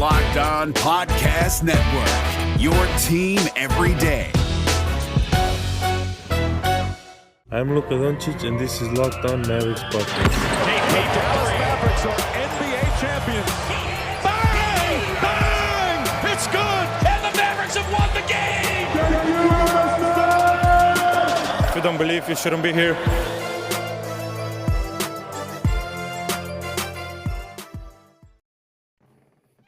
Locked On Podcast Network, your team every day. I'm Luka Doncic, and this is Locked On Mavericks podcast. Dallas Mavericks are NBA champions. Bang! Bang! It's good! And the Mavericks have won the game! If you don't believe, you shouldn't be here.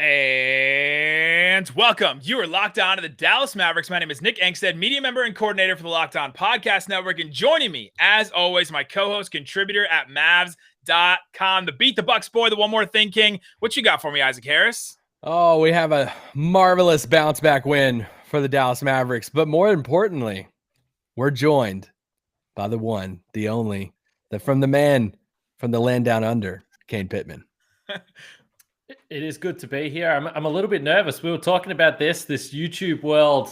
And welcome. You are locked on to the Dallas Mavericks. My name is Nick Angstadt, media member and coordinator for the Locked On Podcast Network. And joining me, as always, my co-host, contributor at Mavs.com, the Beat the Bucks boy, the One More Thing King. What you got for me, Isaac Harris? Oh, we have a marvelous bounce back win for the Dallas Mavericks. But more importantly, we're joined by the one, the only, from the man from the land down under, Kane Pitman. It is good to be here. I'm a little bit nervous. We were talking about this YouTube world.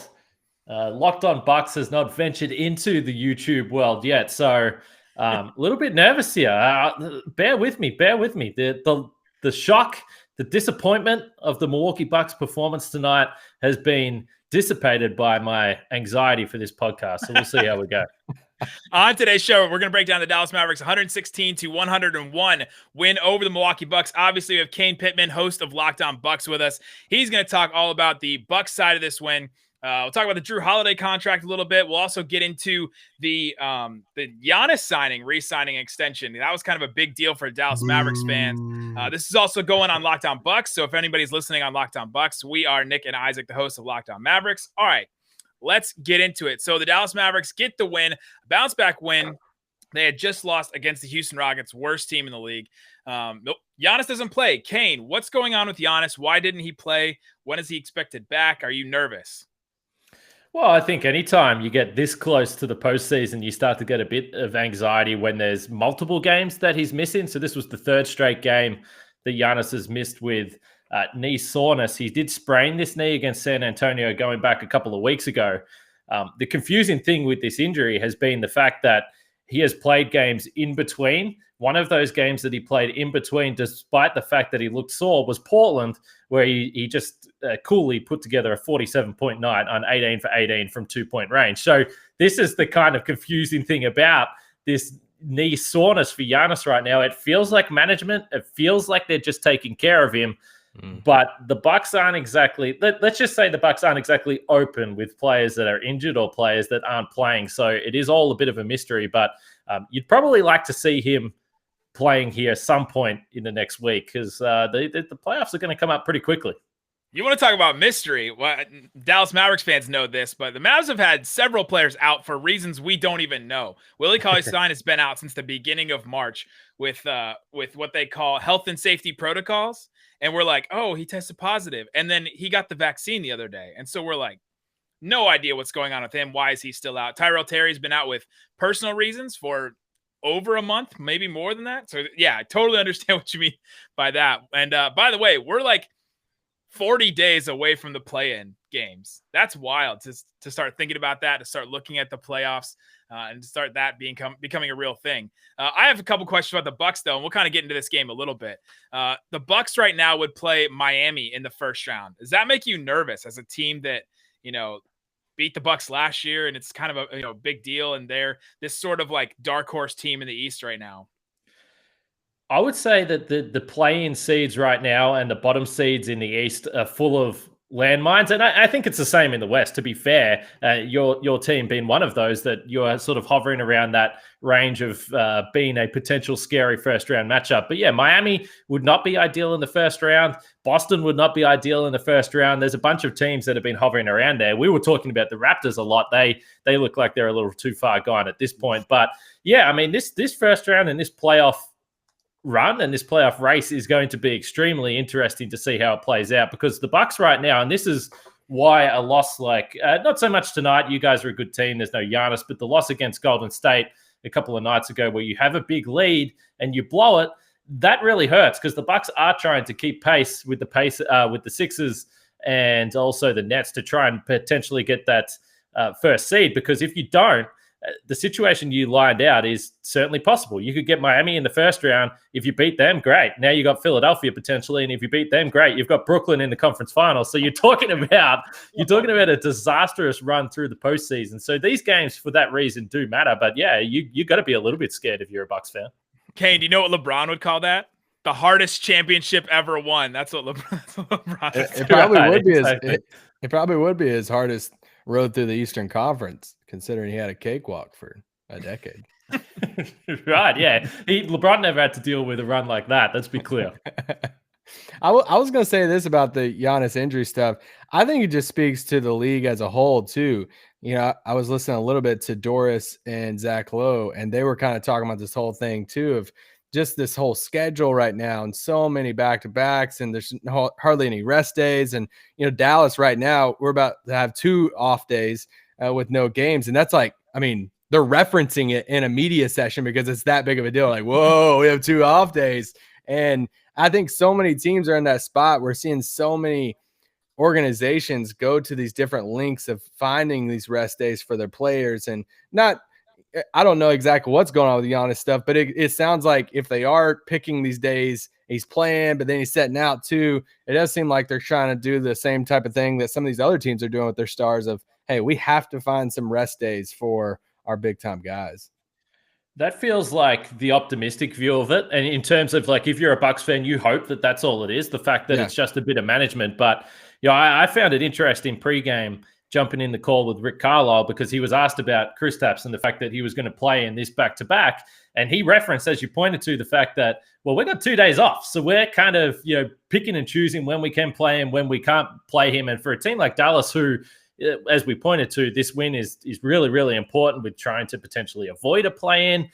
Locked On Bucks has not ventured into the YouTube world yet. So a little bit nervous here. Bear with me. The shock, the disappointment of the Milwaukee Bucks performance tonight has been dissipated by my anxiety for this podcast. So we'll see how we go. On today's show, we're going to break down the Dallas Mavericks 116-101 win over the Milwaukee Bucks. Obviously, we have Kane Pitman, host of Locked On Bucks, with us. He's going to talk all about the Bucks side of this win. We'll talk about the Drew Holiday contract a little bit. We'll also get into the Giannis re-signing extension. That was kind of a big deal for Dallas Mavericks fans. This is also going on Locked On Bucks. So if anybody's listening on Locked On Bucks, we are Nick and Isaac, the hosts of Locked On Mavericks. All right. Let's get into it. So the Dallas Mavericks get the win, bounce back win. They had just lost against the Houston Rockets, worst team in the league. Nope. Giannis doesn't play. Kane, what's going on with Giannis? Why didn't he play? When is he expected back? Are you nervous? Well, I think anytime you get this close to the postseason, you start to get a bit of anxiety when there's multiple games that he's missing. So this was the third straight game that Giannis has missed with knee soreness. He did sprain this knee against San Antonio going back a couple of weeks ago. The confusing thing with this injury has been the fact that he has played games in between. One of those games that he played in between, despite the fact that he looked sore, was Portland, where he just coolly put together a 47-point night on 18 for 18 from 2-point range. So this is the kind of confusing thing about this knee soreness for Giannis right now. It feels like management. It feels like they're just taking care of him. But the Bucks aren't exactly, let's just say the Bucks aren't exactly open with players that are injured or players that aren't playing. So it is all a bit of a mystery, but you'd probably like to see him playing here some point in the next week because the playoffs are going to come up pretty quickly. You want to talk about mystery? Well, Dallas Mavericks fans know this, but the Mavs have had several players out for reasons we don't even know. Willie Cauley-Stein has been out since the beginning of March with what they call health and safety protocols. And we're like, oh, he tested positive. And then he got the vaccine the other day. And so we're like, no idea what's going on with him. Why is he still out? Tyrell Terry's been out with personal reasons for over a month, maybe more than that. So, yeah, I totally understand what you mean by that. And by the way, we're like 40 days away from the play-in games. That's wild to start thinking about that, to start looking at the playoffs, and to start that becoming a real thing. I have a couple questions about the Bucks, though, and we'll kind of get into this game a little bit. The Bucks right now would play Miami in the first round. Does that make you nervous as a team that, beat the Bucks last year, and it's kind of a big deal, and they're this sort of like dark horse team in the East right now? I would say that the play-in seeds right now and the bottom seeds in the East are full of landmines, and I think it's the same in the West. To be fair, your team being one of those, that you're sort of hovering around that range of being a potential scary first-round matchup. But yeah, Miami would not be ideal in the first round. Boston would not be ideal in the first round. There's a bunch of teams that have been hovering around there. We were talking about the Raptors a lot. They look like they're a little too far gone at this point. But yeah, I mean, this first round and this playoff run and this playoff race is going to be extremely interesting to see how it plays out, because the Bucks right now, and this is why a loss like not so much tonight, you guys are a good team, there's no Giannis, but the loss against Golden State a couple of nights ago where you have a big lead and you blow it, that really hurts, because the Bucks are trying to keep pace with the Sixers and also the Nets to try and potentially get that first seed, because if you don't, the situation you lined out is certainly possible. You could get Miami in the first round. If you beat them, great. Now you got Philadelphia potentially, and if you beat them, great. You've got Brooklyn in the conference finals. So you're talking about a disastrous run through the postseason. So these games, for that reason, do matter. But yeah, you got to be a little bit scared if you're a Bucks fan. Kane, do you know what LeBron would call that? The hardest championship ever won. That's what LeBron It probably would be it probably would be his hardest road through the Eastern Conference, considering he had a cakewalk for a decade. Right, yeah. LeBron never had to deal with a run like that. Let's be clear. I was going to say this about the Giannis injury stuff. I think it just speaks to the league as a whole, too. You know, I was listening a little bit to Doris and Zach Lowe, and they were kind of talking about this whole thing, too, of just this whole schedule right now and so many back-to-backs, and there's hardly any rest days. And, you know, Dallas right now, we're about to have 2 off days with no games. And that's like, I mean, they're referencing it in a media session because it's that big of a deal. Like, whoa, we have 2 off days. And I think so many teams are in that spot. We're seeing so many organizations go to these different links of finding these rest days for their players, and I don't know exactly what's going on with the Giannis stuff, but it sounds like if they are picking these days, he's playing, but then he's setting out too. It does seem like they're trying to do the same type of thing that some of these other teams are doing with their stars of, hey, we have to find some rest days for our big time guys. That feels like the optimistic view of it. And in terms of like, if you're a Bucks fan, you hope that that's all it is, the fact that it's just a bit of management. But, you know, I found it interesting pregame jumping in the call with Rick Carlisle because he was asked about Kristaps and the fact that he was going to play in this back-to-back. And he referenced, as you pointed to, the fact that, well, we got 2 days off. So we're kind of, you know, picking and choosing when we can play and when we can't play him. And for a team like Dallas, who, as we pointed to, this win is really, really important with trying to potentially avoid a play-in,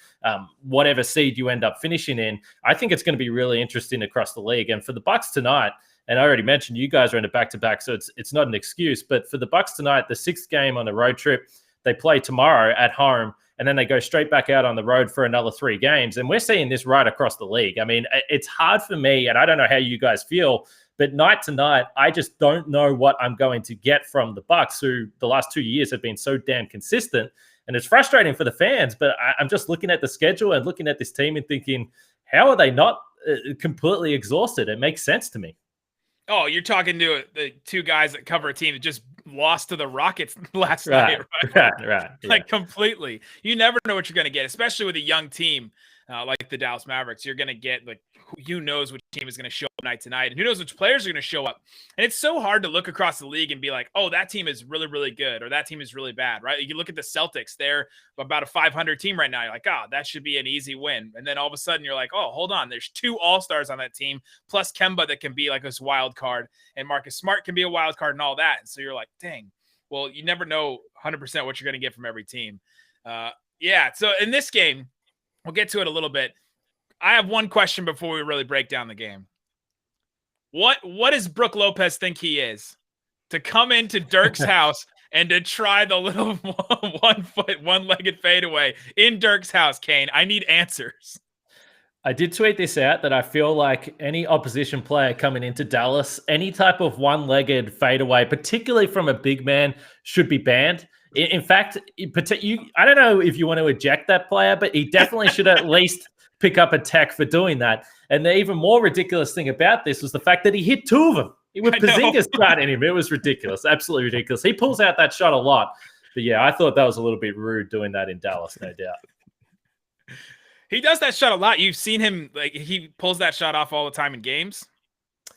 whatever seed you end up finishing in. I think it's going to be really interesting across the league. And for the Bucks tonight, and I already mentioned you guys are in a back-to-back, so it's not an excuse. But for the Bucks tonight, the 6th game on the road trip, they play tomorrow at home, and then they go straight back out on the road for another 3 games. And we're seeing this right across the league. I mean, it's hard for me, and I don't know how you guys feel, but night to night, I just don't know what I'm going to get from the Bucks, who the last 2 years have been so damn consistent. And it's frustrating for the fans, but I'm just looking at the schedule and looking at this team and thinking, how are they not completely exhausted? It makes sense to me. Oh, you're talking to the 2 guys that cover a team that just lost to the Rockets last night, right? Right. Yeah. Like completely. You never know what you're going to get, especially with a young team like the Dallas Mavericks. You're going to get, like, who knows which team is going to show up night to night, and who knows which players are going to show up. And it's so hard to look across the league and be like, oh, that team is really, really good, or that team is really bad, right? You look at the Celtics, they're about a 500 team right now. You're like, oh, that should be an easy win. And then all of a sudden you're like, oh, hold on, there's 2 all-stars on that team, plus Kemba that can be like this wild card, and Marcus Smart can be a wild card and all that. And so you're like, dang, well, you never know 100% what you're going to get from every team. Yeah, so in this game, we'll get to it a little bit. I have one question before we really break down the game. What does Brook Lopez think he is to come into Dirk's house and to try the little 1-legged fadeaway in Dirk's house, Kane? I need answers. I did tweet this out that I feel like any opposition player coming into Dallas, any type of 1-legged fadeaway, particularly from a big man, should be banned. In fact, I don't know if you want to eject that player, but he definitely should at least pick up a tech for doing that. And the even more ridiculous thing about this was the fact that he hit 2 of them. With Porzingis guarding him, it was ridiculous, absolutely ridiculous. He pulls out that shot a lot. But yeah, I thought that was a little bit rude doing that in Dallas, no doubt. He does that shot a lot. You've seen him, like, he pulls that shot off all the time in games.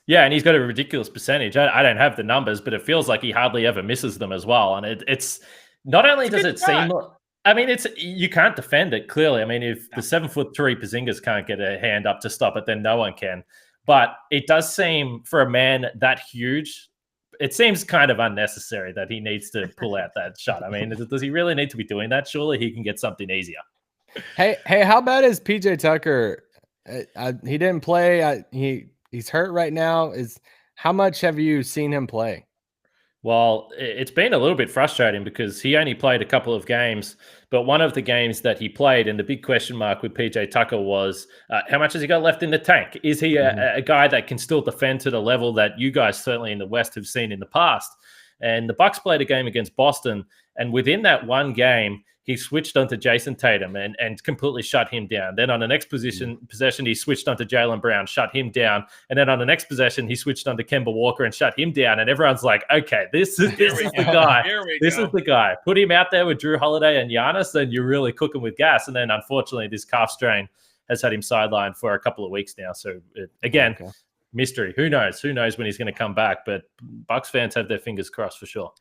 Yeah, and he's got a ridiculous percentage. I don't have the numbers, but it feels like he hardly ever misses them as well. And it's not only does it seem, I mean, you can't defend it clearly. I mean, if the 7'3" Porzingis can't get a hand up to stop it, then no one can. But it does seem, for a man that huge, it seems kind of unnecessary that he needs to pull out that shot. I mean, does he really need to be doing that? Surely he can get something easier. Hey, how bad is PJ Tucker? He didn't play. He's hurt right now. How much have you seen him play? Well, it's been a little bit frustrating because he only played a couple of games, but one of the games that he played, and the big question mark with PJ Tucker was, how much has he got left in the tank? Is he a guy that can still defend to the level that you guys certainly in the West have seen in the past? And the Bucks played a game against Boston, And within that one game, he switched onto Jason Tatum and completely shut him down. Then on the next possession, he switched onto Jaylen Brown, shut him down. And then on the next possession, he switched onto Kemba Walker and shut him down. And everyone's like, okay, this is the guy. This is the guy. Put him out there with Drew Holiday and Giannis, and you're really cooking with gas. And then unfortunately, this calf strain has had him sidelined for a couple of weeks now. So again, mystery. Who knows? Who knows when he's going to come back? But Bucks fans have their fingers crossed for sure.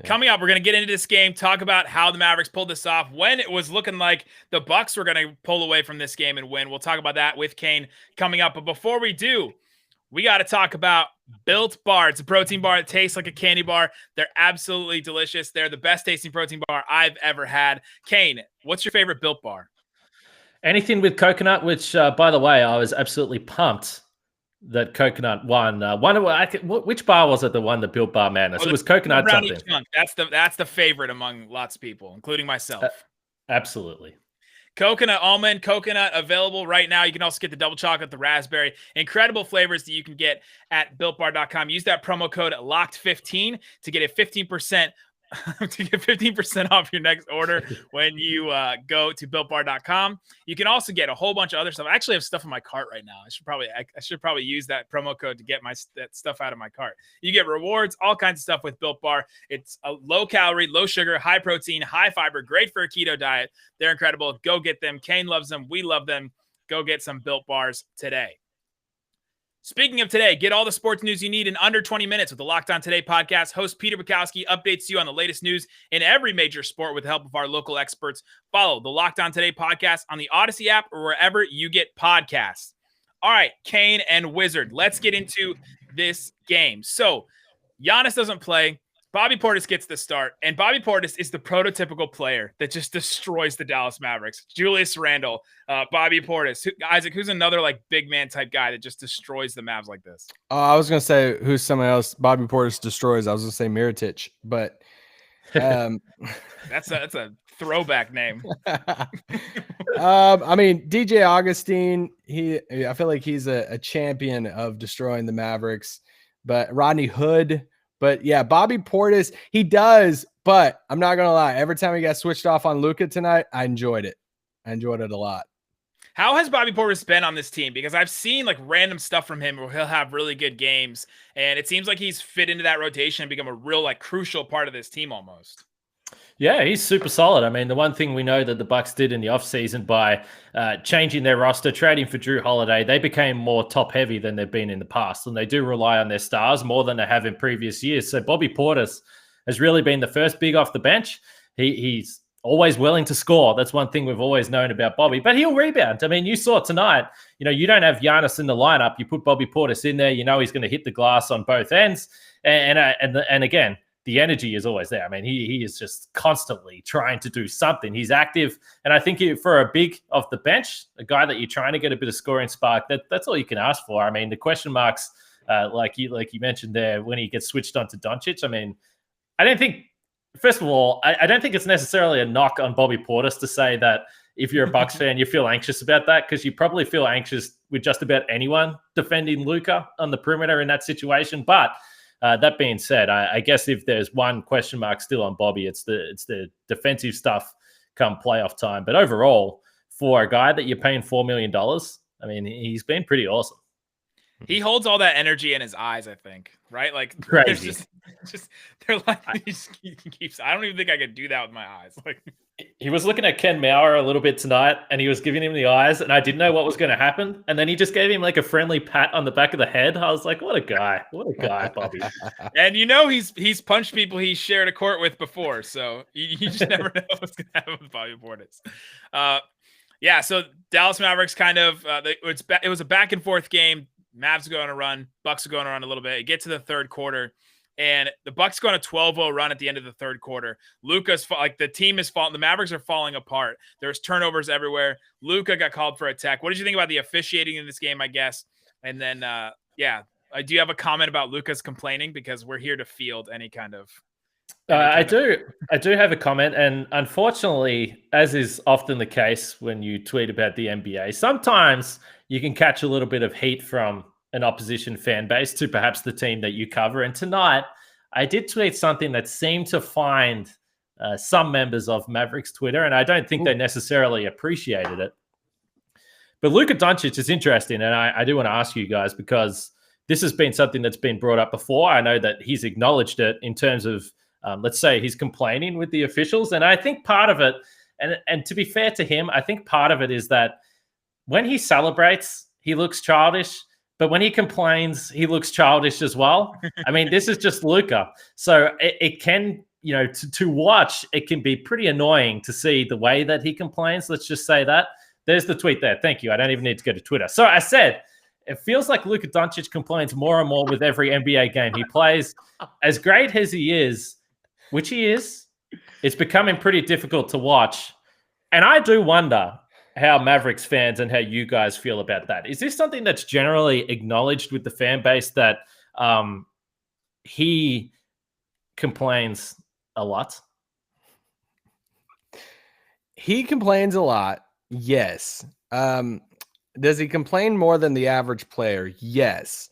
Yeah. Coming up, we're going to get into this game, talk about how the Mavericks pulled this off when it was looking like the Bucks were going to pull away from this game and win. We'll talk about that with Kane coming up. But before we do, we got to talk about Built Bar. It's a protein bar that tastes like a candy bar. They're absolutely delicious. They're the best tasting protein bar I've ever had. Kane, what's your favorite Built Bar? Anything with coconut, which, by the way, I was absolutely pumped that coconut won. Which bar was it that won the Built Bar Madness? It was coconut something. Chunk. That's the favorite among lots of people, including myself. Absolutely. Coconut, almond, coconut available right now. You can also get the double chocolate, the raspberry. Incredible flavors that you can get at BuiltBar.com. Use that promo code LOCKED15 to get a 15% off your next order when you go to BuiltBar.com. You can also get a whole bunch of other stuff. I actually have stuff in my cart right now. I should probably use that promo code to get that stuff out of my cart. You get rewards, all kinds of stuff with Built Bar. It's a low calorie, low sugar, high protein, high fiber, great for a keto diet. They're incredible. Go get them. Kane loves them. We love them. Go get some Built Bars today. Speaking of today, get all the sports news you need in under 20 minutes with the Locked On Today podcast. Host Peter Bukowski updates you on the latest news in every major sport with the help of our local experts. Follow the Locked On Today podcast on the Odyssey app or wherever you get podcasts. All right, Kane and Wizard, let's get into this game. So Giannis doesn't play. Bobby Portis gets the start, and Bobby Portis is the prototypical player that just destroys the Dallas Mavericks. Julius Randle, Bobby Portis. Isaac, who's another like big man type guy that just destroys the Mavs like this? I was going to say who's someone else Bobby Portis destroys. I was going to say Mirotic, but that's a throwback name. I mean, DJ Augustine, I feel like he's a champion of destroying the Mavericks, but Rodney Hood. But yeah, Bobby Portis, he does, but I'm not going to lie. Every time he got switched off on Luka tonight, I enjoyed it. I enjoyed it a lot. How has Bobby Portis been on this team? Because I've seen like random stuff from him where he'll have really good games, and it seems like he's fit into that rotation and become a real like crucial part of this team almost. Yeah, he's super solid. I mean, the one thing we know that the Bucks did in the offseason by changing their roster, trading for Drew Holiday, they became more top-heavy than they've been in the past, and they do rely on their stars more than they have in previous years. So Bobby Portis has really been the first big off the bench. He's always willing to score. That's one thing we've always known about Bobby, but he'll rebound. I mean, you saw tonight, you don't have Giannis in the lineup. You put Bobby Portis in there, he's going to hit the glass on both ends. And again, the energy is always there. I mean, he is just constantly trying to do something. He's active. And I think for a big off the bench, a guy that you're trying to get a bit of scoring spark, that's all you can ask for. I mean, the question marks, like you mentioned there, when he gets switched on to Doncic, I mean, I don't think, first of all, I don't think it's necessarily a knock on Bobby Portis to say that if you're a Bucks fan, you feel anxious about that, because you probably feel anxious with just about anyone defending Luka on the perimeter in that situation. But that being said, I guess if there's one question mark still on Bobby, it's the defensive stuff come playoff time. But overall, for a guy that you're paying $4 million, I mean, he's been pretty awesome. He holds all that energy in his eyes, I think, right? Like crazy. They're like, he keeps. I don't even think I could do that with my eyes. Like, he was looking at Ken Mauer a little bit tonight, and he was giving him the eyes, and I didn't know what was going to happen. And then he just gave him like a friendly pat on the back of the head. I was like, what a guy, Bobby. And he's punched people he's shared a court with before, so you just never know what's going to happen with Bobby Portis. Yeah, so Dallas Mavericks kind of it was a back and forth game. Mavs are going to run, Bucks are going to run a little bit. You get to the third quarter, and the Bucks go on a 12-0 run at the end of the third quarter. Luka's the team is falling. The Mavericks are falling apart. There's turnovers everywhere. Luka got called for a tech. What did you think about the officiating in this game, I guess? And then, do you have a comment about Luka's complaining? Because we're here to field any kind of. I do have a comment, and unfortunately, as is often the case when you tweet about the NBA, sometimes you can catch a little bit of heat from an opposition fan base to perhaps the team that you cover. And tonight, I did tweet something that seemed to find some members of Mavericks Twitter, and I don't think they necessarily appreciated it. But Luka Doncic is interesting, and I do want to ask you guys, because this has been something that's been brought up before. I know that he's acknowledged it in terms of, let's say, he's complaining with the officials. And I think part of it, and to be fair to him, I think part of it is that when he celebrates, he looks childish. But when he complains, he looks childish as well. I mean, this is just Luka. So it can, to watch, it can be pretty annoying to see the way that he complains. Let's just say that. There's the tweet there. Thank you. I don't even need to go to Twitter. So I said, it feels like Luka Doncic complains more and more with every NBA game he plays. As great as he is, which he is, it's becoming pretty difficult to watch. And I do wonder how Mavericks fans and how you guys feel about that. Is this something that's generally acknowledged with the fan base, that he complains a lot? He complains a lot. Yes. Does he complain more than the average player? Yes.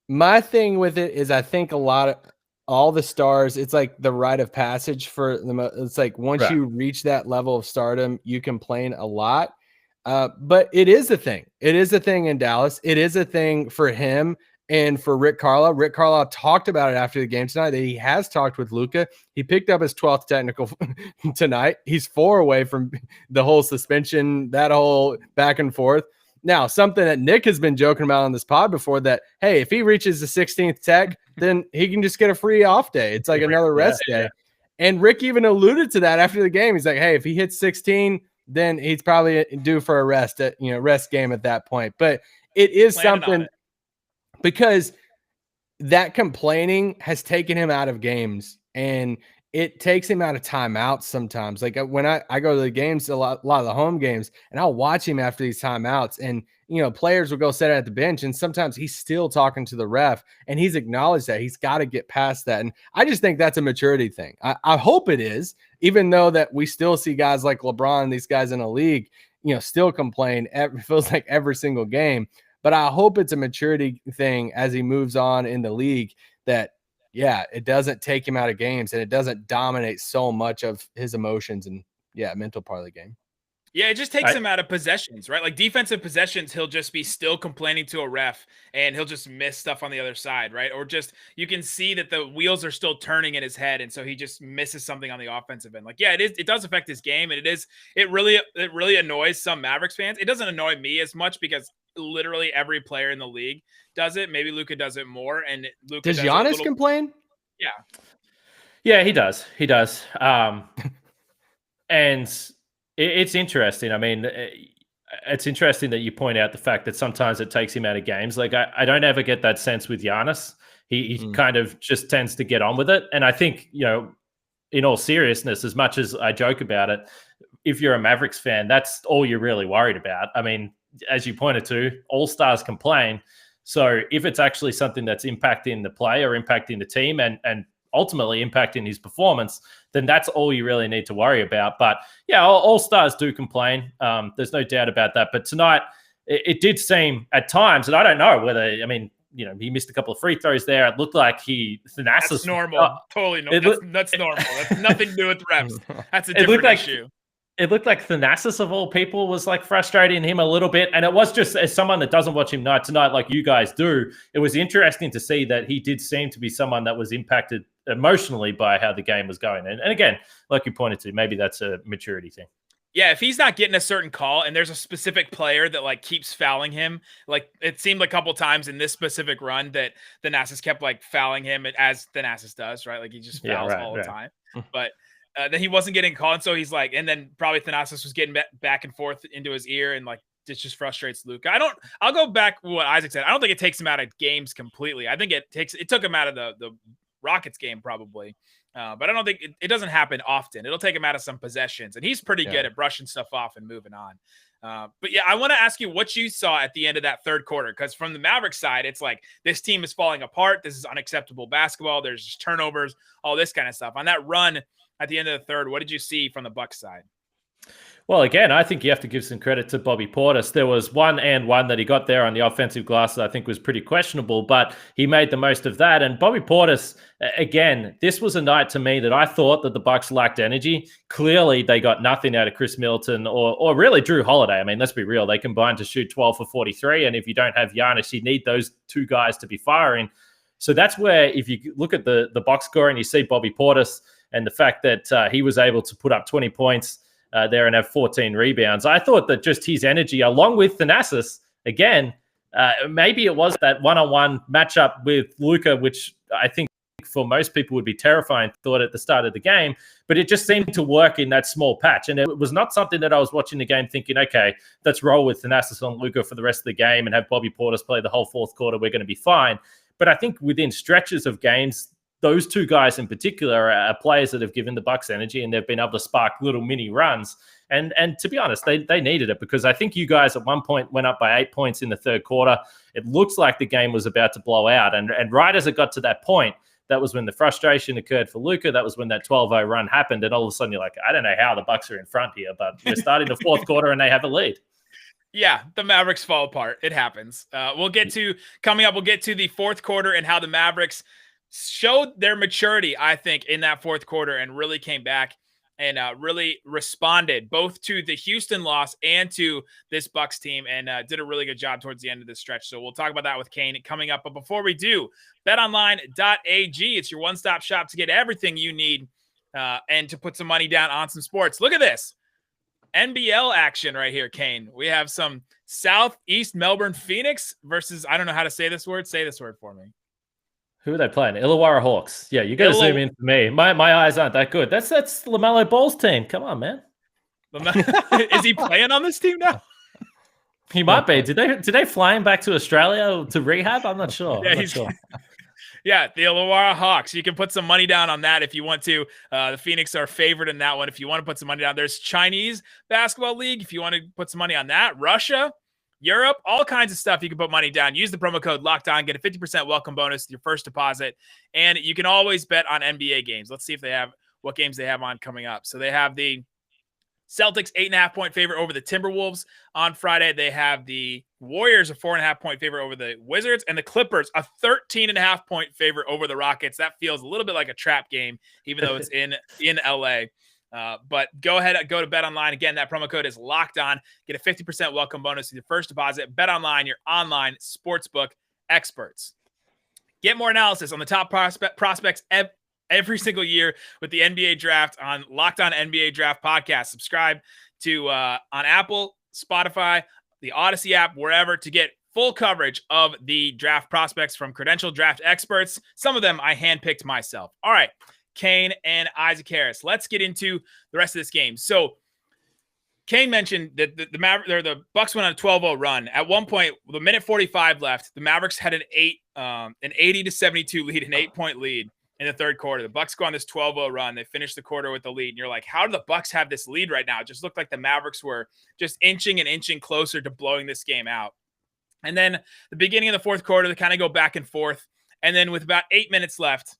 My thing with it is, I think all the stars, it's like the rite of passage for them. It's like once you reach that level of stardom, you complain a lot. But it is a thing. It is a thing in Dallas. It is a thing for him and for Rick Carlisle. Rick Carlisle talked about it after the game tonight, that he has talked with Luka. He picked up his 12th technical tonight. He's 4 away from the whole suspension, that whole back and forth. Now, something that Nick has been joking about on this pod before, that, hey, if he reaches the 16th tech, then he can just get a free off day. It's like another rest day. And Rick even alluded to that after the game. He's like, hey, if he hits 16, then he's probably due for a rest game at that point. But it is something, because that complaining has taken him out of games, and it takes him out of timeouts sometimes. Like when I go to the games, a lot of the home games, and I'll watch him after these timeouts, and players will go sit at the bench, and sometimes he's still talking to the ref, and he's acknowledged that he's got to get past that. And I just think that's a maturity thing. I hope it is, even though that we still see guys like LeBron, these guys in the league, still complain. It feels like every single game. But I hope it's a maturity thing as he moves on in the league, that, it doesn't take him out of games, and it doesn't dominate so much of his emotions and, mental part of the game. Yeah, it just takes him out of possessions, right? Like defensive possessions, he'll just be still complaining to a ref, and he'll just miss stuff on the other side, right? Or just, you can see that the wheels are still turning in his head, and so he just misses something on the offensive end. Like, it does affect his game, and it really annoys some Mavericks fans. It doesn't annoy me as much, because literally every player in the league does it. Maybe Luka does it more, and Luka does Giannis complain? Yeah, he does. And it's interesting. I mean, it's interesting that you point out the fact that sometimes it takes him out of games. Like, I don't ever get that sense with Giannis. He kind of just tends to get on with it. And I think, in all seriousness, as much as I joke about it, if you're a Mavericks fan, that's all you're really worried about. I mean, as you pointed to, all-stars complain. So if it's actually something that's impacting the play or impacting the team and ultimately impacting his performance, then that's all you really need to worry about. But all-stars do complain. There's no doubt about that. But tonight, it did seem at times, and I don't know whether, he missed a couple of free throws there. It looked like Thanasis. That's normal. Totally normal. That's normal. That's nothing to do with refs. That's a different issue. It looked like Thanasis, of all people, was like frustrating him a little bit. And it was just, as someone that doesn't watch him night to night like you guys do, it was interesting to see that he did seem to be someone that was impacted emotionally by how the game was going. And again, like you pointed to, maybe that's a maturity thing. Yeah, if he's not getting a certain call and there's a specific player that like keeps fouling him, like it seemed like a couple times in this specific run that Thanasis kept like fouling him, as Thanasis does, right? Like he just fouls all the time. But then he wasn't getting called, so he's like, and then probably Thanasis was getting back and forth into his ear, and like it just frustrates Luka. I'll go back to what Isaac said. I don't think it takes him out of games completely. I think it took him out of the Rockets game probably. But I don't think it doesn't happen often. It'll take him out of some possessions, and he's pretty good at brushing stuff off and moving on. But I want to ask you what you saw at the end of that third quarter, because from the Mavericks side, it's like this team is falling apart. This is unacceptable basketball. There's just turnovers, all this kind of stuff. On that run at the end of the third, what did you see from the Bucks side? Well, again, I think you have to give some credit to Bobby Portis. There was 1-and-1 that he got there on the offensive glass that I think was pretty questionable, but he made the most of that. And Bobby Portis, again, this was a night to me that I thought that the Bucks lacked energy. Clearly, they got nothing out of Chris Middleton or really Drew Holiday. I mean, let's be real. They combined to shoot 12 for 43, and if you don't have Giannis, you need those two guys to be firing. So that's where, if you look at the box score and you see Bobby Portis and the fact that he was able to put up 20 points there and have 14 rebounds. I thought that just his energy, along with Thanasis, again, maybe it was that one-on-one matchup with Luka, which I think for most people would be terrifying, thought at the start of the game, but it just seemed to work in that small patch. And it was not something that I was watching the game thinking, okay, let's roll with Thanasis on Luka for the rest of the game and have Bobby Portis play the whole fourth quarter. We're going to be fine. But I think within stretches of games, those two guys in particular are players that have given the Bucks energy, and they've been able to spark little mini runs. And to be honest, they needed it, because I think you guys at one point went up by 8 points in the third quarter. It looks like the game was about to blow out. And right as it got to that point, that was when the frustration occurred for Luka. That was when that 12-0 run happened. And all of a sudden you're like, I don't know how the Bucks are in front here, but we're starting the fourth quarter and they have a lead. Yeah, the Mavericks fall apart. It happens. We'll get to the fourth quarter and how the Mavericks showed their maturity, I think, in that fourth quarter and really came back and really responded both to the Houston loss and to this Bucks team, and did a really good job towards the end of this stretch. So we'll talk about that with Kane coming up. But before we do, betonline.ag, it's your one-stop shop to get everything you need and to put some money down on some sports. Look at this. NBL action right here, Kane. We have some Southeast Melbourne Phoenix versus, I don't know how to say this word. Say this word for me. Who are they playing? Illawarra Hawks. Yeah, you got to zoom in for me. My eyes aren't that good. That's LaMelo Ball's team. Come on, man. Is he playing on this team now? He might be. Did they fly him back to Australia to rehab? I'm not sure. Yeah, Yeah, the Illawarra Hawks. You can put some money down on that if you want to. The Phoenix are favored in that one. If you want to put some money down, there's Chinese Basketball League. If you want to put some money on that, Russia, Europe, all kinds of stuff you can put money down. Use the promo code LOCKEDON, get a 50% welcome bonus to your first deposit. And you can always bet on NBA games. Let's see if they have what games they have on coming up. So they have the Celtics 8.5-point favorite over the Timberwolves on Friday. They have the Warriors a 4.5-point favorite over the Wizards, and the Clippers a 13.5-point favorite over the Rockets. That feels a little bit like a trap game, even though it's in LA. But go ahead, go to BetOnline. Again, that promo code is locked on. Get a 50% welcome bonus to your first deposit. BetOnline, your online sportsbook experts. Get more analysis on the top prospects every single year with the NBA Draft on Locked On NBA Draft podcast. Subscribe to on Apple, Spotify, the Odyssey app, wherever, to get full coverage of the draft prospects from credentialed draft experts. Some of them I handpicked myself. All right, Kane and Isaac Harris. Let's get into the rest of this game. So Kane mentioned that the Bucks went on a 12-0 run. At one point, with a minute 45 left, the Mavericks had an 80-72 lead, an 8-point lead in the third quarter. The Bucks go on this 12-0 run. They finish the quarter with the lead. And you're like, how do the Bucks have this lead right now? It just looked like the Mavericks were just inching closer to blowing this game out. And then the beginning of the fourth quarter, they kind of go back and forth. And then with about 8 minutes left,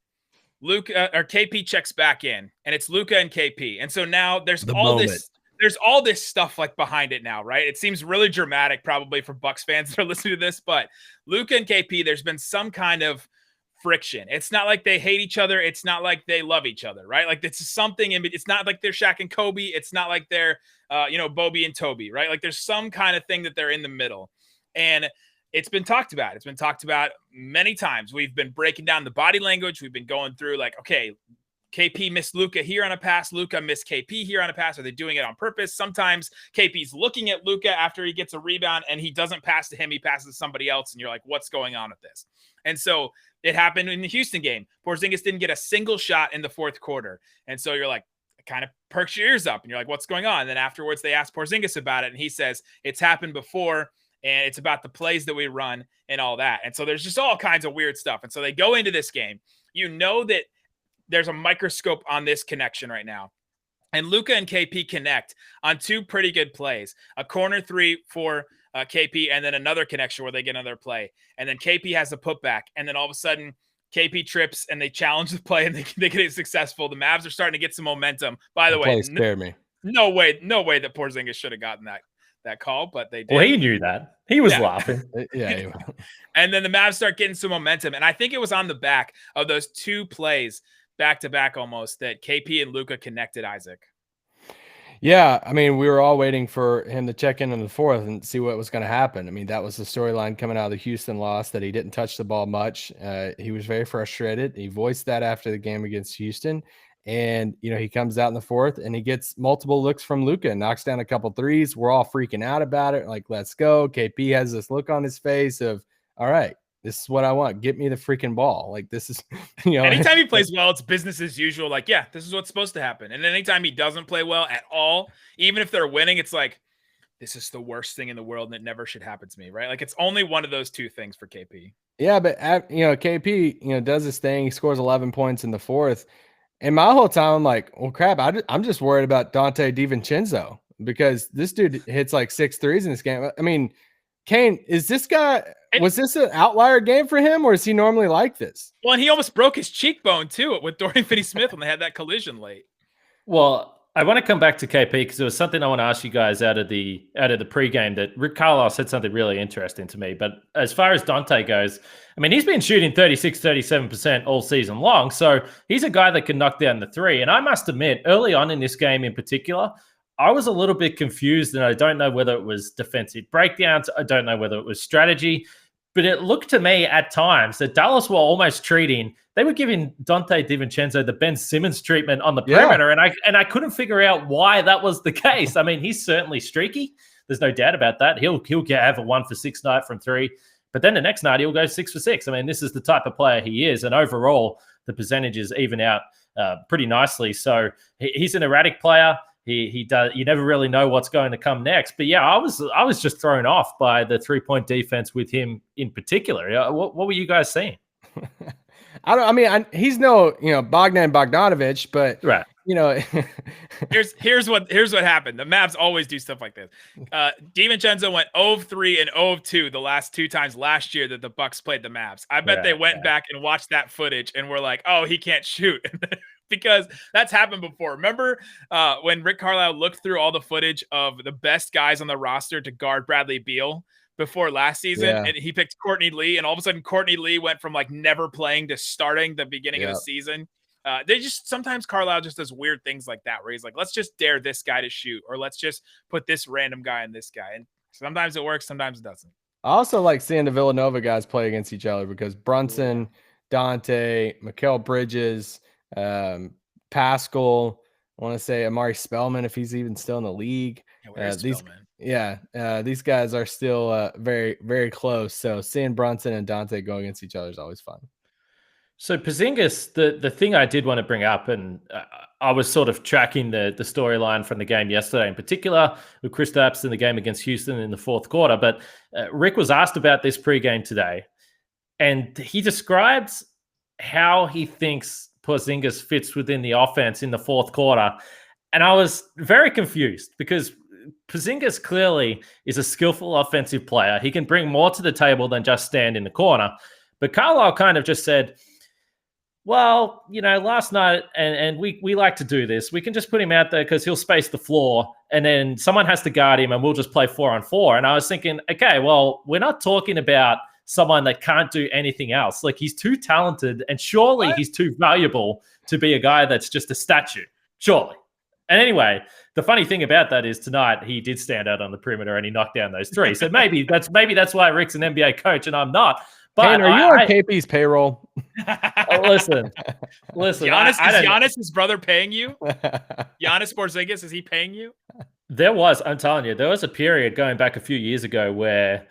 KP checks back in, and it's Luka and KP. And so now there's all this stuff like behind it now, right? It seems really dramatic probably for Bucks fans that are listening to this, but Luka and KP, there's been some kind of friction. It's not like they hate each other. It's not like they love each other, right? Like it's something, it's not like they're Shaq and Kobe. It's not like they're, Bobby and Toby, right? Like there's some kind of thing that they're in the middle. And it's been talked about. It's been talked about many times. We've been breaking down the body language. We've been going through like, okay, KP missed Luka here on a pass. Luka missed KP here on a pass. Are they doing it on purpose? Sometimes KP's looking at Luka after he gets a rebound and he doesn't pass to him. He passes to somebody else. And you're like, what's going on with this? And so it happened in the Houston game. Porzingis didn't get a single shot in the fourth quarter. And so you're like, it kind of perks your ears up and you're like, what's going on? And then afterwards they asked Porzingis about it. And he says, it's happened before. And it's about the plays that we run and all that. And so there's just all kinds of weird stuff. And so they go into this game. You know that there's a microscope on this connection right now. And Luka and KP connect on two pretty good plays. A corner three for KP, and then another connection where they get another play. And then KP has a putback. And then all of a sudden, KP trips and they challenge the play and they get it successful. The Mavs are starting to get some momentum. By the way, play scared me. no way that Porzingis should have gotten that call, but they did. Well, he knew that. He was laughing. Yeah. And then the Mavs start getting some momentum. And I think it was on the back of those two plays back to back almost that KP and Luka connected Isaac. Yeah, I mean, we were all waiting for him to check in the fourth and see what was going to happen. I mean, that was the storyline coming out of the Houston loss, that he didn't touch the ball much. He was very frustrated. He voiced that after the game against Houston. And, he comes out in the fourth and he gets multiple looks from Luka and knocks down a couple threes. We're all freaking out about it. Like, let's go. KP has this look on his face of, all right, this is what I want. Get me the freaking ball. Like, this is, Anytime he plays well, it's business as usual. Like, yeah, this is what's supposed to happen. And anytime he doesn't play well at all, even if they're winning, it's like, this is the worst thing in the world and it never should happen to me, right? Like, it's only one of those two things for KP. Yeah, but, KP, does his thing. He scores 11 points in the fourth. And my whole time, I'm like, well, crap, I'm just worried about Dante DiVincenzo because this dude hits like 6 threes in this game. I mean, Kane, was this an outlier game for him, or is he normally like this? Well, and he almost broke his cheekbone too with Dorian Finney-Smith when they had that collision late. Well, I want to come back to KP because there was something I want to ask you guys out of the pregame that Rick Carlisle said something really interesting to me. But as far as Dante goes, I mean, he's been shooting 36, 37% all season long. So he's a guy that can knock down the three. And I must admit, early on in this game in particular, I was a little bit confused, and I don't know whether it was defensive breakdowns. I don't know whether it was strategy, but it looked to me at times that Dallas were almost they were giving Dante DiVincenzo the Ben Simmons treatment on the perimeter, and I couldn't figure out why that was the case. I mean, he's certainly streaky. There's no doubt about that. He'll have a 1 for 6 night from three, but then the next night he'll go 6 for 6. I mean, this is the type of player he is, and overall the percentages even out pretty nicely. So he's an erratic player. He does. You never really know what's going to come next. But yeah, I was just thrown off by the 3-point defense with him in particular. What were you guys seeing? He's no Bogdan Bogdanovic, but right. Here's what happened. The Mavs always do stuff like this. DiVincenzo went 0-3 and 0-2 the last 2 times last year that the Bucks played the Mavs. I bet they went back and watched that footage and were like, oh, he can't shoot. Because that's happened before. Remember when Rick Carlisle looked through all the footage of the best guys on the roster to guard Bradley Beal before last season, and he picked Courtney Lee, and all of a sudden Courtney Lee went from like never playing to starting the beginning of the season. Sometimes Carlisle just does weird things like that, where he's like, let's just dare this guy to shoot, or let's just put this random guy in this guy. And sometimes it works, sometimes it doesn't. I also like seeing the Villanova guys play against each other because Brunson, Dante, Mikal Bridges, Pascal, I want to say Amari Spellman, if he's even still in the league. These guys are still very, very close. So seeing Brunson and Dante go against each other is always fun. So Porzingis, the thing I did want to bring up, and I was sort of tracking the storyline from the game yesterday in particular with Kristaps in the game against Houston in the fourth quarter. But Rick was asked about this pregame today, and he describes how he thinks Porzingis fits within the offense in the fourth quarter. And I was very confused because Porzingis clearly is a skillful offensive player. He can bring more to the table than just stand in the corner. But Carlisle kind of just said, well, last night, and we like to do this. We can just put him out there because he'll space the floor, and then someone has to guard him, and we'll just play 4-on-4. And I was thinking, okay, well, we're not talking about someone that can't do anything else. Like, he's too talented, and surely he's too valuable to be a guy that's just a statue. Surely. And anyway, the funny thing about that is tonight he did stand out on the perimeter and he knocked down those 3. So maybe that's why Rick's an NBA coach and I'm not. But Kane, are you on KP's payroll? Listen. Giannis, his brother, paying you? Giannis Porzingis, is he paying you? I'm telling you, there was a period going back a few years ago where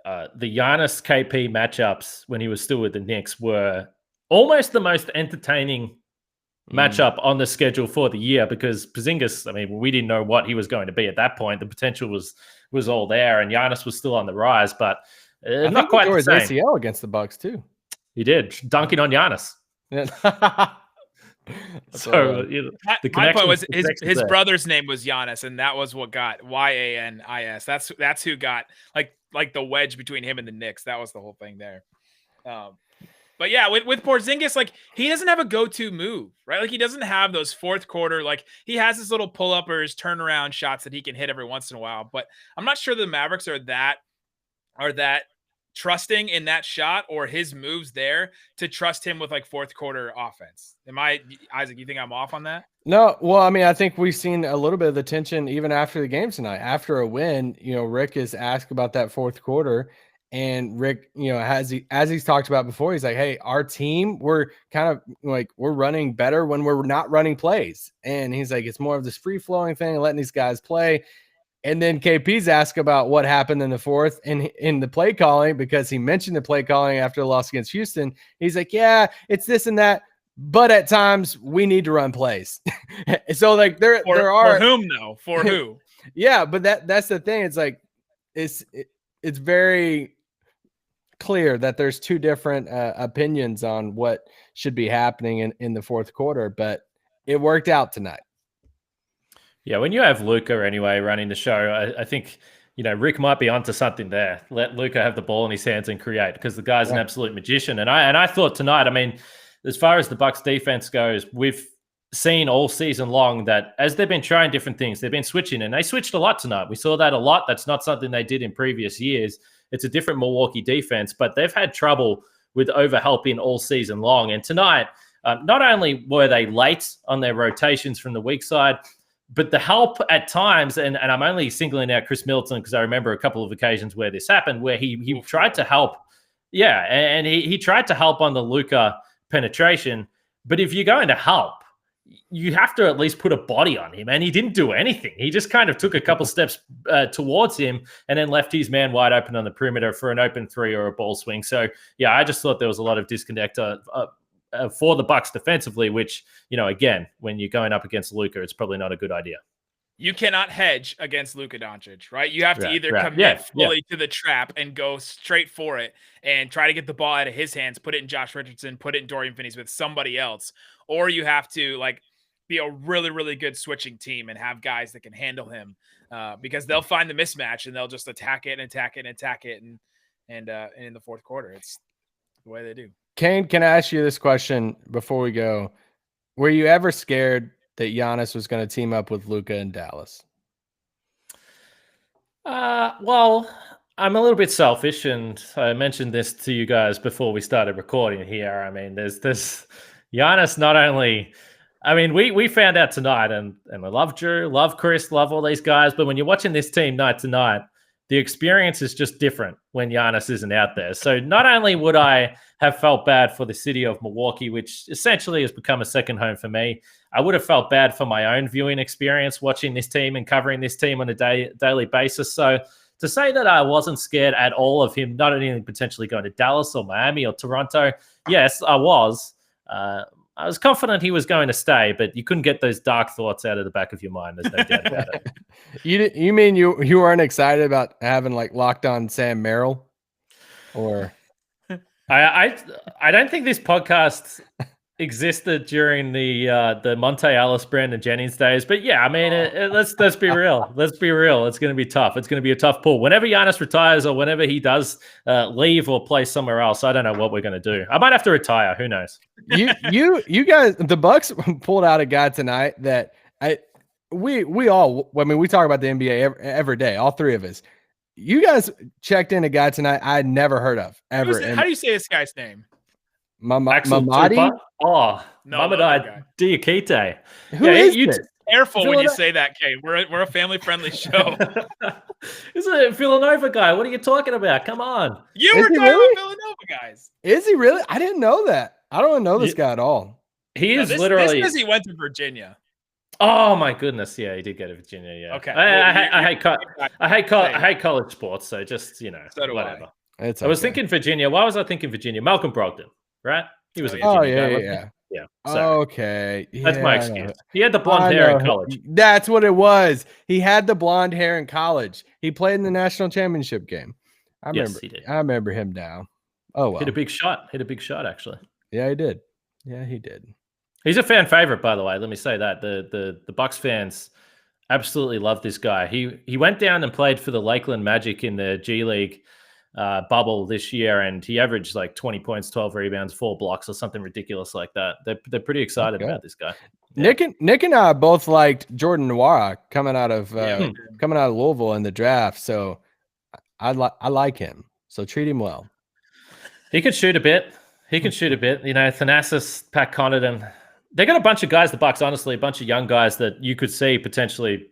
the Giannis KP matchups when he was still with the Knicks were almost the most entertaining matchup on the schedule for the year because Porzingis, I mean, we didn't know what he was going to be at that point. The potential was all there, and Giannis was still on the rise, but not quite the same. ACL against the Bucks too. He did, dunking on Giannis. So my point was his brother's name was Giannis, and that was what got Yanis. That's who got like the wedge between him and the Knicks. That was the whole thing there. But But yeah, with Porzingis, like he doesn't have a go-to move, right? Like he doesn't have those fourth quarter, like he has his little pull-up or his turnaround shots that he can hit every once in a while. But I'm not sure the Mavericks are that trusting in that shot or his moves there to trust him with like fourth quarter offense. Isaac, you think I'm off on that? No, well, I mean, I think we've seen a little bit of the tension even after the game tonight. After a win, Rick is asked about that fourth quarter, and Rick, as he's talked about before, he's like, "Hey, our team, we're kind of like we're running better when we're not running plays," and he's like, "It's more of this free flowing thing, letting these guys play." And then KP's asked about what happened in the fourth and in the play calling, because he mentioned the play calling after the loss against Houston. He's like, "Yeah, it's this and that, but at times we need to run plays." So like there are for whom though? For who? Yeah, but that's the thing. It's like it's very clear that there's two different opinions on what should be happening in the fourth quarter, but it worked out tonight. Yeah, when you have Luka anyway running the show, I think Rick might be onto something there. Let Luka have the ball in his hands and create, because the guy's an absolute magician. And I thought tonight, I mean, as far as the Bucks defense goes, we've seen all season long that as they've been trying different things, they've been switching, and they switched a lot tonight. We saw that a lot. That's not something they did in previous years. It's a different Milwaukee defense, but they've had trouble with overhelping all season long. And tonight, not only were they late on their rotations from the weak side, but the help at times, and I'm only singling out Chris Middleton because I remember a couple of occasions where this happened, where he tried to help. Yeah, and he tried to help on the Luka penetration. But if you're going to help, you have to at least put a body on him. And he didn't do anything. He just kind of took a couple steps towards him and then left his man wide open on the perimeter for an open three or a ball swing. So, yeah, I just thought there was a lot of disconnect for the Bucks defensively, which, again, when you're going up against Luka, it's probably not a good idea. You cannot hedge against Luka Doncic, right? You have to either commit fully to the trap and go straight for it and try to get the ball out of his hands, put it in Josh Richardson, put it in Dorian Finney-Smith, somebody else, or you have to be a really, really good switching team and have guys that can handle him because they'll find the mismatch and they'll just attack it. And in the fourth quarter, it's the way they do. Kane, can I ask you this question before we go? Were you ever scared that Giannis was going to team up with Luka in Dallas? Well, I'm a little bit selfish, and I mentioned this to you guys before we started recording here. I mean, there's Giannis not only... I mean, we found out tonight, and I love Drew, love Chris, love all these guys, but when you're watching this team night to night, the experience is just different when Giannis isn't out there. So not only would I have felt bad for the city of Milwaukee, which essentially has become a second home for me, I would have felt bad for my own viewing experience watching this team and covering this team on a daily basis. So to say that I wasn't scared at all of him, not only potentially going to Dallas or Miami or Toronto, yes, I was. I was confident he was going to stay, but you couldn't get those dark thoughts out of the back of your mind. There's no doubt about it. You mean you weren't excited about having locked on Sam Merrill? Or I don't think this podcast existed during the Monte Ellis, Brandon Jennings days, but yeah, I mean, let's be real. Let's be real. It's going to be tough. It's going to be a tough pull. Whenever Giannis retires or whenever he does leave or play somewhere else, I don't know what we're going to do. I might have to retire. Who knows? You guys, the Bucks pulled out a guy tonight that we all, I mean, we talk about the NBA every day, all three of us. You guys checked in a guy tonight I had never heard of ever. How do you say this guy's name? Mamadi? Oh, no, Mamadou Diakite. Who is this? Careful when you say that, Kane. We're a family-friendly show. This is a Villanova guy. What are you talking about? Come on. You were talking about Villanova guys. Is he really? I didn't know that. I don't know this guy at all. He is literally... This he went to Virginia. Oh my goodness! Yeah, he did go to Virginia. Yeah. Okay. I hate college sports. So just whatever. I was thinking Virginia. Why was I thinking Virginia? Malcolm Brogdon, right? He was a Virginia guy. Yeah. Okay. That's my excuse. He had the blonde hair in college. That's what it was. He had the blonde hair in college. He played in the national championship game. Yes, he did. I remember him now. Oh well. Hit a big shot, actually. Yeah, he did. Yeah, he did. He's a fan favorite, by the way. Let me say that. The Bucks fans absolutely love this guy. He went down and played for the Lakeland Magic in the G League bubble this year, and he averaged like 20 points, 12 rebounds, 4 blocks, or something ridiculous like that. They're pretty excited about this guy. Yeah. Nick and I both liked Jordan Nwora coming out of Louisville in the draft, so I like him. So treat him well. He could shoot a bit. Thanasis, Pat Connaughton. They got a bunch of guys, the Bucks, honestly, a bunch of young guys that you could see potentially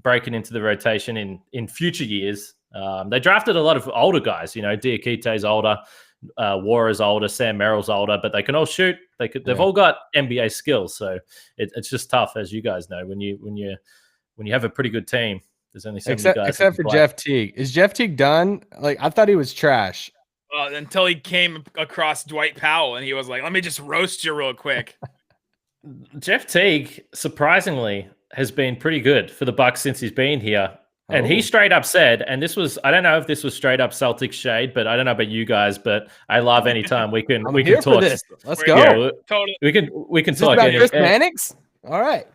breaking into the rotation in future years. They drafted a lot of older guys. Diakite's older, Nwara's older, Sam Merrill's older, but they can all shoot. They've all got NBA skills. So it's just tough, as you guys know, when you have a pretty good team. There's only so many guys. Except for Jeff Teague. Is Jeff Teague done? Like, I thought he was trash. Until he came across Dwight Powell and he was like, let me just roast you real quick. Jeff Teague, surprisingly, has been pretty good for the Bucks since he's been here. And he straight up said, and this was, I don't know if this was straight up Celtics shade, but I don't know about you guys, but I love anytime we can talk. This. Let's go. Yeah, Totally. We can talk about Chris Mannix? All right.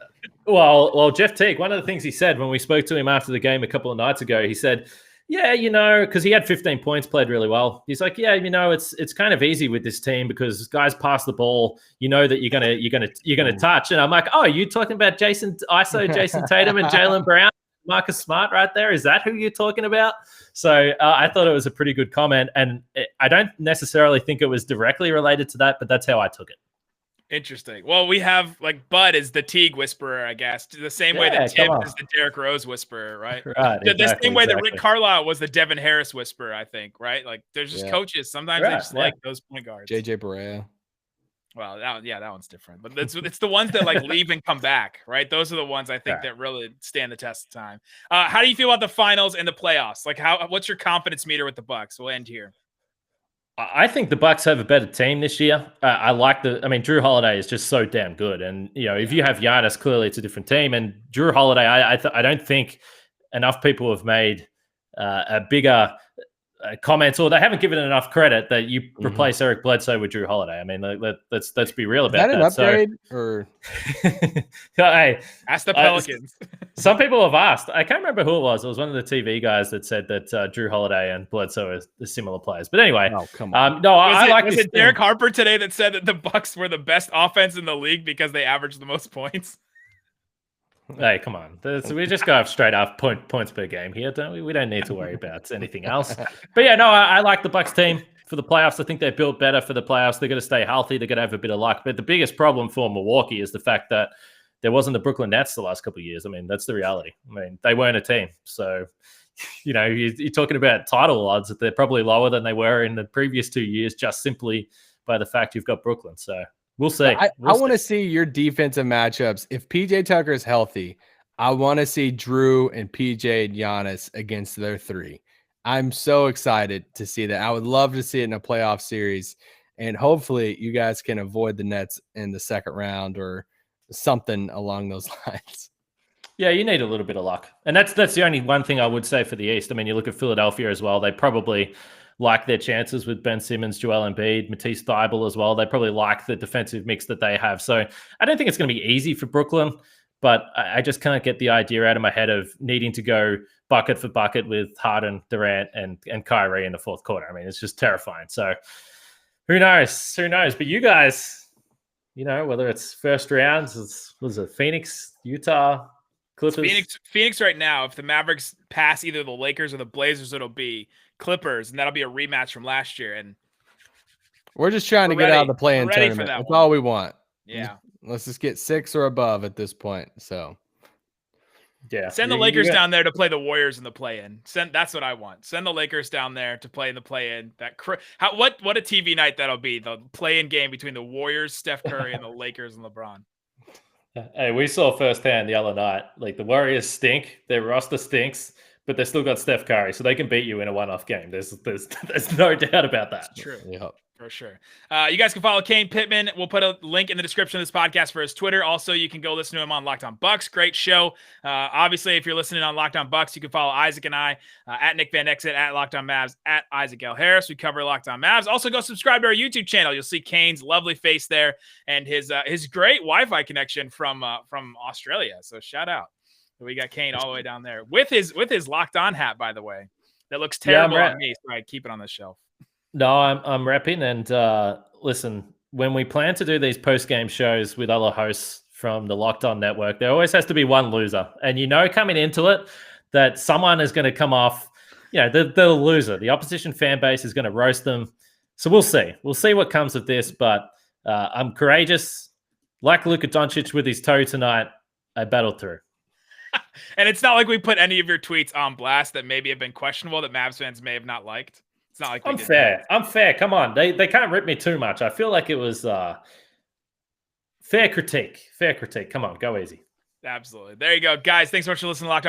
Well, Jeff Teague, one of the things he said when we spoke to him after the game a couple of nights ago, he said, yeah, because he had 15 points, played really well. He's like, yeah, it's kind of easy with this team because guys pass the ball, that you're gonna touch. And I'm like, oh, you talking about Jason Tatum and Jaylen Brown, Marcus Smart right there? Is that who you're talking about? So I thought it was a pretty good comment, and I don't necessarily think it was directly related to that, but that's how I took it. Interesting. Well, we have Bud is the Teague whisperer, I guess, the same way that Tim is the Derrick Rose whisperer, right? Right. The same way that Rick Carlisle was the Devin Harris whisperer, I think, right? Like, there's just coaches. Sometimes they just like those point guards. JJ Barea. Well, that one's different, but it's the ones that leave and come back, right? Those are the ones I think that really stand the test of time. How do you feel about the finals and the playoffs? Like, what's your confidence meter with the Bucks? We'll end here. I think the Bucks have a better team this year. Drew Holiday is just so damn good, and if you have Giannis, clearly it's a different team. And Drew Holiday, I don't think enough people have made a bigger comments, or they haven't given enough credit that you replace Eric Bledsoe with Drew Holiday. I mean, let's be real about that. Is that an upgrade? Or hey, ask the Pelicans. Some people have asked. I can't remember who it was. It was one of the TV guys that said that Drew Holiday and Bledsoe are similar players. But anyway, come on. Was it Derek Harper today that said that the Bucks were the best offense in the league because they averaged the most points? Hey, come on. We just go straight off points per game here, don't we? We don't need to worry about anything else. But yeah, no, I like the Bucks team for the playoffs. I think they're built better for the playoffs. They're going to stay healthy. They're going to have a bit of luck. But the biggest problem for Milwaukee is the fact that there wasn't the Brooklyn Nets the last couple of years. I mean, that's the reality. I mean, they weren't a team. So, you're talking about title odds that they're probably lower than they were in the previous 2 years, just simply by the fact you've got Brooklyn. So we'll see. I want to see your defensive matchups. If PJ Tucker is healthy, I want to see Drew and PJ and Giannis against their three. I'm so excited to see that. I would love to see it in a playoff series, and hopefully you guys can avoid the Nets in the second round or something along those lines. Yeah, you need a little bit of luck. And that's the only one thing I would say for the East. I mean, you look at Philadelphia as well. They probably like their chances with Ben Simmons, Joel Embiid, Matisse Thybulle as well. They probably like the defensive mix that they have. So I don't think it's going to be easy for Brooklyn, but I just can't get the idea out of my head of needing to go bucket for bucket with Harden, Durant, and Kyrie in the fourth quarter. I mean, it's just terrifying. So who knows? But you guys, whether it's first rounds, was it Phoenix, Utah, Clippers? Phoenix right now, if the Mavericks pass either the Lakers or the Blazers, it'll be Clippers, and that'll be a rematch from last year. And we're just trying to get out of the play-in tournament. That's all we want. Yeah. Let's just get 6 or above at this point. So, yeah, send the Lakers down there to play the Warriors in the play-in. That's what I want. Send the Lakers down there to play in the play-in. What a TV night that'll be. The play-in game between the Warriors, Steph Curry, and the Lakers and LeBron. Hey, we saw firsthand the other night. Like, the Warriors stink. Their roster stinks, but they still got Steph Curry, so they can beat you in a one-off game. There's no doubt about that. It's true. Yep. For sure. You guys can follow Kane Pitman. We'll put a link in the description of this podcast for his Twitter. Also, you can go listen to him on Locked On Bucks. Great show. Obviously, if you're listening on Locked On Bucks, you can follow Isaac and I at Nick Van Exit, at Locked On Mavs, at Isaac L. Harris. We cover Locked On Mavs. Also, go subscribe to our YouTube channel. You'll see Kane's lovely face there and his great Wi-Fi connection from Australia. So shout out. We got Kane all the way down there with his Locked On hat, by the way. that looks terrible on me, so I keep it on the shelf. No, I'm repping. And listen, when we plan to do these post-game shows with other hosts from the Locked On Network, there always has to be one loser. And coming into it that someone is going to come off, the loser. The opposition fan base is going to roast them. So we'll see. We'll see what comes of this. But I'm courageous. Like Luka Doncic with his toe tonight, I battled through. And it's not like we put any of your tweets on blast that maybe have been questionable that Mavs fans may have not liked. It's not like I'm fair. I'm fair. Come on. They can't rip me too much. I feel like it was fair critique. Fair critique. Come on, go easy. Absolutely. There you go. Guys, thanks so much for listening to Locked On